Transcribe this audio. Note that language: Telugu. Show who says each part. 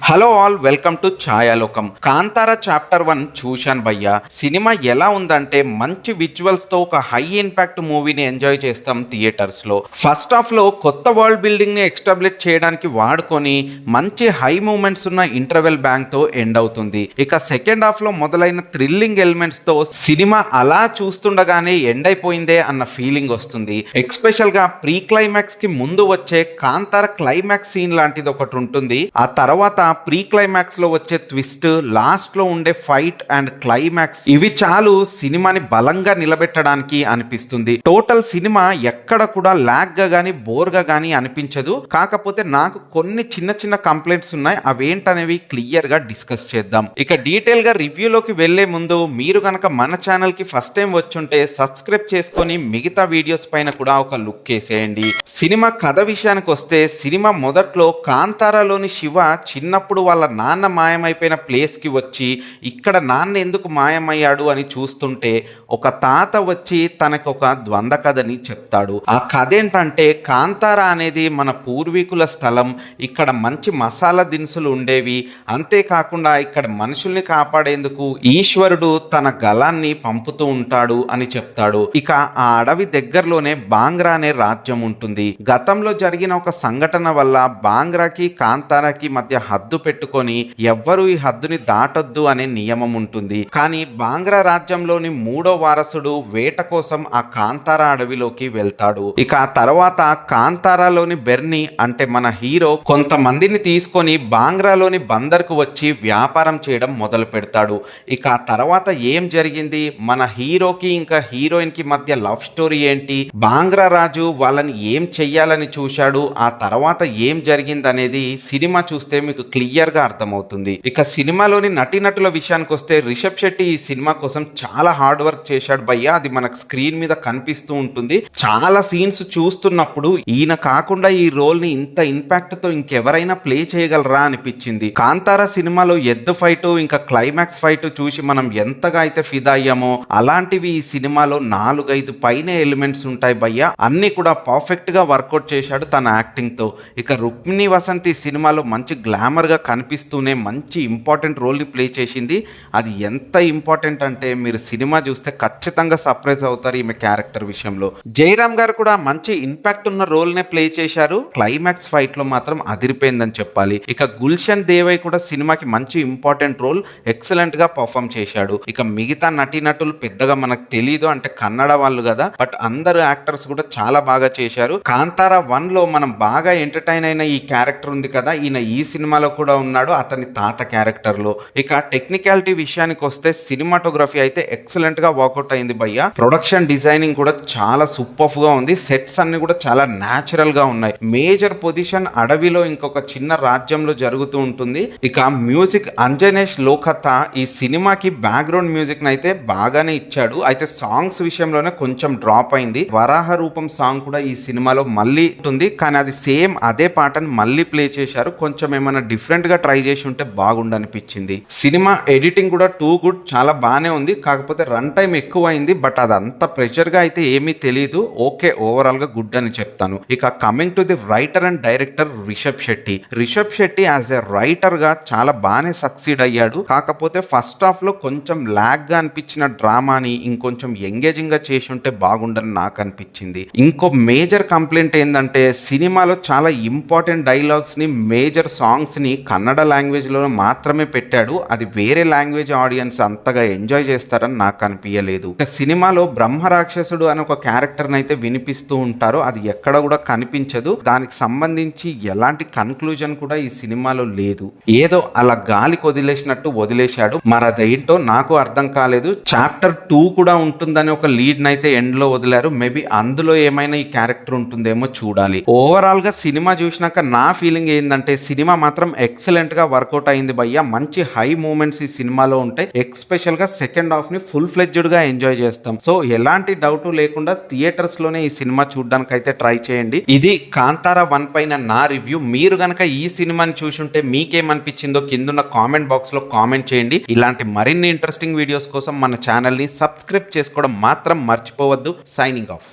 Speaker 1: Hello all, welcome to Chayalokam. Kantara chapter 1 చూశాను భయ్యా. సినిమా ఎలా ఉందంటే మంచి విజువల్స్ తో ఒక హై ఇంపాక్ట్ మూవీని ఎంజాయ్ చేస్తాం థియేటర్స్ లో. ఫస్ట్ హాఫ్ లో కొత్త వరల్డ్ బిల్డింగ్ ని ఎస్టాబ్లిష్ చేయడానికి వాడుకొని మంచి హై మూమెంట్స్ ఉన్న ఇంటర్వెల్ బ్యాంక్ తో ఎండ్ అవుతుంది. ఇక సెకండ్ హాఫ్ లో మొదలైన థ్రిల్లింగ్ ఎలిమెంట్స్ తో సినిమా అలా చూస్తుండగానే ఎండ్ అయిపోయిందే అన్న ఫీలింగ్ వస్తుంది. ఎక్స్పెషల్ గా ప్రీ క్లైమాక్స్ కి ముందు వచ్చే కాంతారా క్లైమాక్స్ సీన్ లాంటిది ఒకటి ఉంటుంది. ఆ తర్వాత ప్రీ క్లైమాక్స్ లో వచ్చే ట్విస్ట్, లాస్ట్ లో ఉండే ఫైట్ అండ్ క్లైమాక్స్, ఇవి చాలు సినిమాని బలంగా నిలబెట్టడానికి అనిపిస్తుంది. టోటల్ సినిమా ఎక్కడ కూడా లాగ్ గా గానీ బోర్ గా గానీ అనిపించదు. కాకపోతే నాకు కొన్ని చిన్న చిన్న కంప్లైంట్స్ ఉన్నాయి. అవేంటనేవి క్లియర్ గా డిస్కస్ చేద్దాం. ఇక డీటెయిల్ గా రివ్యూలోకి వెళ్లే ముందు మీరు గనక మన ఛానల్ కి ఫస్ట్ టైం వచ్చుంటే సబ్స్క్రైబ్ చేసుకొని మిగతా వీడియోస్ పైన కూడా ఒక లుక్ వేసేయండి. సినిమా కథ విషయానికి వస్తే, సినిమా మొదట్లో కాంతారాలోని శివ చిన్నప్పుడు వాళ్ళ నాన్న మాయమైపోయిన ప్లేస్ కి వచ్చి ఇక్కడ నాన్న ఎందుకు మాయమయ్యాడు అని చూస్తుంటే ఒక తాత వచ్చి తనకు ఒక ద్వంద్వ కథని చెప్తాడు. ఆ కథ ఏంటంటే, కాంతారా అనేది మన పూర్వీకుల స్థలం, ఇక్కడ మంచి మసాలా దినుసులు ఉండేవి, అంతేకాకుండా ఇక్కడ మనుషుల్ని కాపాడేందుకు ఈశ్వరుడు తన గలాన్ని పంపుతూ ఉంటాడు అని చెప్తాడు. ఇక ఆ అడవి దగ్గరలోనే బాంగ్రా అనే రాజ్యం ఉంటుంది. గతంలో జరిగిన ఒక సంఘటన వల్ల బాంగ్రాకి కాంతారాకి మధ్య హద్దు పెట్టుకొని ఎవ్వరూ ఈ హద్దుని దాటొద్దు అనే నియమం ఉంటుంది. కానీ బాంగ్రా రాజ్యంలోని మూడో వారసుడు వేట కోసం ఆ కాంతారా అడవిలోకి వెళ్తాడు. ఇక ఆ తర్వాత కాంతారాలోని బెర్నీ అంటే మన హీరో కొంతమందిని తీసుకొని బాంగ్రాలోని బందర్కు వచ్చి వ్యాపారం చేయడం మొదలు పెడతాడు. ఇక ఆ తర్వాత ఏం జరిగింది, మన హీరోకి ఇంకా హీరోయిన్ కి మధ్య లవ్ స్టోరీ ఏంటి, బాంగ్రా రాజు వాళ్ళని ఏం చెయ్యాలని చూశాడు, ఆ తర్వాత ఏం జరిగింది అనేది సినిమా చూస్తే మీకు క్లియర్ గా అర్థమవుతుంది. ఇక సినిమాలోని నటీనటుల విషయానికి వస్తే, రిషబ్ శెట్టి ఈ సినిమా కోసం చాలా హార్డ్ వర్క్ చేశాడు భయ్యా. అది మనకు స్క్రీన్ మీద కనిపిస్తూ ఉంటుంది. చాలా సీన్స్ చూస్తున్నప్పుడు ఈయన కాకుండా ఈ రోల్ ని ఇంత ఇంపాక్ట్ తో ఇంకెవరైనా ప్లే చేయగలరా అనిపించింది. కాంతారా సినిమాలో ఎద్దు ఫైట్ ఇంకా క్లైమాక్స్ ఫైట్ చూసి మనం ఎంతగా అయితే ఫిదా అయ్యామో, అలాంటివి ఈ సినిమాలో 4-5 పైన ఎలిమెంట్స్ ఉంటాయి భయ్యా. అన్ని కూడా పర్ఫెక్ట్ గా వర్కౌట్ చేశాడు తన యాక్టింగ్ తో. ఇక రుక్మిణి వసంతి సినిమాలో మంచి గ్లామర్ గా కనిపిస్తూనే మంచి ఇంపార్టెంట్ రోల్ ని ప్లే చేసింది. అది ఎంత ఇంపార్టెంట్ అంటే మీరు సినిమా చూస్తే ఖచ్చితంగా సర్ప్రైజ్ అవుతారు ఈమె క్యారెక్టర్ విషయంలో. జయరామ్ గారు కూడా మంచి ఇంపాక్ట్ ఉన్న రోల్ నే ప్లే చేశారు. క్లైమాక్స్ ఫైట్ లో మాత్రం అదిరిపోయిందని చెప్పాలి. ఇక గుల్షన్ దేవయ్ కూడా సినిమాకి మంచి ఇంపార్టెంట్ రోల్ ఎక్సలెంట్ గా పర్ఫామ్ చేశాడు. ఇక మిగతా నటీనటులు పెద్దగా మనకు తెలియదు, అంటే కన్నడ వాళ్ళు కదా, బట్ అందరు యాక్టర్స్ కూడా చాలా బాగా చేశారు. కాంతారా 1 లో మనం బాగా ఎంటర్టైన్ అయిన ఈ క్యారెక్టర్ ఉంది కదా, ఈయన ఈ సినిమాలో కూడా ఉన్నాడు, అతని తాత క్యారెక్టర్ లో. ఇక టెక్నికాలిటీ విషయానికి వస్తే సినిమాటోగ్రఫీ అయితే ఎక్సలెంట్ గా వర్కౌట్ అయింది భయ్యా. ప్రొడక్షన్ డిజైనింగ్ కూడా చాలా సూపర్ గా ఉంది. సెట్స్ అన్ని కూడా చాలా న్యాచురల్ గా ఉన్నాయి. మేజర్ పొజిషన్ అడవిలో ఇంకొక చిన్న రాజ్యంలో జరుగుతూ ఉంటుంది. ఇక మ్యూజిక్ అంజనేష్ లోకతా ఈ సినిమాకి బ్యాక్గ్రౌండ్ మ్యూజిక్ అయితే బాగానే ఇచ్చాడు. అయితే సాంగ్స్ విషయంలోనే కొంచెం డ్రాప్ అయింది. వరాహ రూపం సాంగ్ కూడా ఈ సినిమాలో మళ్ళీ ఉంటుంది, కానీ అది సేమ్ అదే పాటని మళ్ళీ ప్లే చేశారు. కొంచెం ఏమైనా డిఫరెంట్ గా ట్రై చేసి ఉంటే బాగుండనిపించింది. సినిమా ఎడిటింగ్ కూడా టూ గుడ్, చాలా బాగానే ఉంది. కాకపోతే రన్ టైం ఎక్కువ అయింది, బట్ అదంతా ప్రెషర్ గా అయితే ఏమీ తెలియదు. ఓకే, ఓవరాల్ గా గుడ్ అని చెప్తాను. ఇక coming to the writer and director Rishab Shetty. Rishab Shetty as a writer గా చాలా బాగానే సక్సీడ్ అయ్యాడు. కాకపోతే ఫస్ట్ హాఫ్ లో కొంచెం లాగ్ గా అనిపించిన డ్రామాని ఇంకొంచెం ఎంగేజింగ్ గా చేసి ఉంటే బాగుండని నాకు అనిపించింది. ఇంకో మేజర్ కంప్లైంట్ ఏంటంటే, సినిమాలో చాలా ఇంపార్టెంట్ డైలాగ్స్ ని, మేజర్ సాంగ్స్ ని కన్నడ లాంగ్వేజ్ లో మాత్రమే పెట్టాడు. అది వేరే లాంగ్వేజ్ ఆడియన్స్ అంతగా ఎంజాయ్ చేస్తారని నాకు అనిపించలేదు. సినిమాలో బ్రహ్మ రాక్షసుడు అని ఒక క్యారెక్టర్ అయితే వినిపిస్తూ ఉంటారు, అది ఎక్కడ కూడా కనిపించదు. దానికి సంబంధించి ఎలాంటి కన్క్లూజన్ కూడా ఈ సినిమాలో లేదు. ఏదో అలా గాలికి వదిలేసినట్టు వదిలేశాడు. మరి అదేంటో నాకు అర్థం కాలేదు. చాప్టర్ 2 కూడా ఉంటుందని ఒక లీడ్ నైతే ఎండ్ లో వదిలారు. మేబీ అందులో ఏమైనా ఈ క్యారెక్టర్ ఉంటుందేమో చూడాలి. ఓవరాల్ గా సినిమా చూసినాక నా ఫీలింగ్ ఏంటంటే, సినిమా మాత్రం ఎక్సలెంట్ గా వర్కౌట్ అయింది భయ్యా. మంచి హై మూమెంట్స్ ఈ సినిమాలో ఉంటాయి. ఎక్స్పెషల్ గా సెకండ్ హాఫ్ ని ఫుల్ ఫ్లెడ్జ్డ్ గా ఎంజాయ్ చేస్తాం. సో ఎలాంటి డౌట్ లేకుండా థియేటర్స్ లోనే ఈ సినిమా చూడడానికి అయితే ట్రై చేయండి. ఇది కాంతారా 1 పైన నా రివ్యూ. మీరు గనక ఈ సినిమాని చూసుంటే మీకేమనిపించిందో కింద కామెంట్ బాక్స్ లో కామెంట్ చేయండి. ఇలాంటి మరిన్ని ఇంట్రెస్టింగ్ వీడియోస్ కోసం మన ఛానల్ ని సబ్స్క్రైబ్ చేసుకోవడం మాత్రం మర్చిపోవద్దు. Signing off.